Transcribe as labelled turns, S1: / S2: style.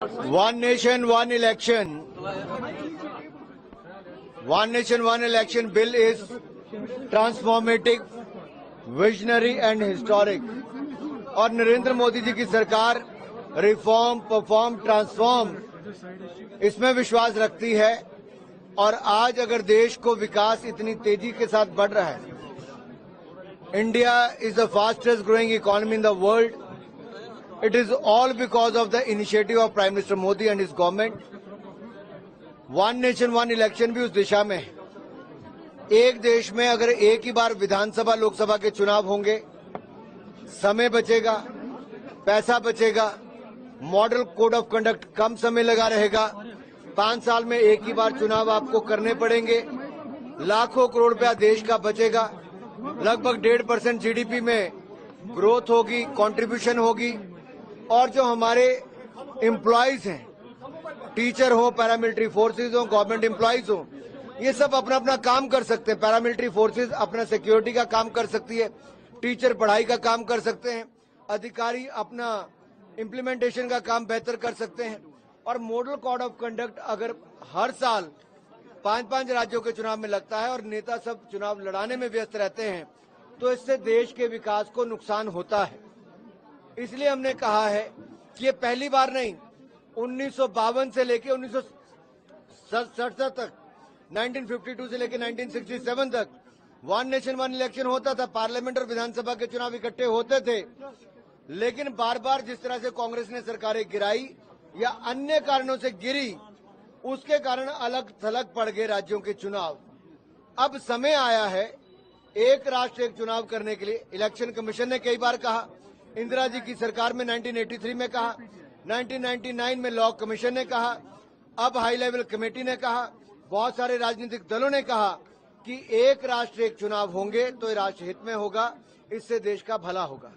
S1: One nation, one election. One nation, one election bill is transformative, visionary and historic. और नरेंद्र मोदी जी की सरकार reform, perform, transform इसमें विश्वास रखती है। और आज अगर देश को विकास इतनी तेजी के साथ बढ़ रहा है, India is the fastest growing economy in the world. It is all because of the initiative of Prime Minister Modi and his government. One nation, one election भी उस दिशा में है। एक देश में अगर एक ही बार विधानसभा, लोकसभा के चुनाव होंगे, समय बचेगा, पैसा बचेगा, मॉडल कोड ऑफ कंडक्ट कम समय लगा रहेगा। 5 साल में एक ही बार चुनाव आपको करने पड़ेंगे। लाखों करोड़ रुपया देश का बचेगा। लगभग 1.5% जीडीपी में ग्रोथ होगी, कंट्रीब्यूशन होगी। और जो हमारे एम्प्लॉयज हैं, टीचर हो, पैरामिलिट्री फोर्सेज हो, गवर्नमेंट एम्प्लॉयज हो, ये सब अपना अपना काम कर सकते हैं। पैरामिलिट्री फोर्सेज अपना सिक्योरिटी का काम कर सकती है, टीचर पढ़ाई का काम कर सकते हैं, अधिकारी अपना इम्प्लीमेंटेशन का काम बेहतर कर सकते हैं। और मॉडल कोड ऑफ कंडक्ट अगर हर साल 5-5 राज्यों के चुनाव में लगता है और नेता सब चुनाव लड़ाने में व्यस्त रहते हैं, तो इससे देश के विकास को नुकसान होता है। इसलिए हमने कहा है कि ये पहली बार नहीं, 1952 से लेकर 1967 तक, 1952 से लेकर 1967 तक वन नेशन वन इलेक्शन होता था। पार्लियामेंट और विधानसभा के चुनाव इकट्ठे होते थे। लेकिन बार बार जिस तरह से कांग्रेस ने सरकारें गिराई या अन्य कारणों से गिरी, उसके कारण अलग थलग पड़ गए राज्यों के चुनाव। अब समय आया है एक राष्ट्र एक चुनाव करने के लिए। इलेक्शन कमीशन ने कई बार कहा, इंदिरा जी की सरकार में 1983 में कहा, 1999 में लॉ कमीशन ने कहा, अब हाई लेवल कमेटी ने कहा, बहुत सारे राजनीतिक दलों ने कहा कि एक राष्ट्र एक चुनाव होंगे तो ये राष्ट्र हित में होगा, इससे देश का भला होगा।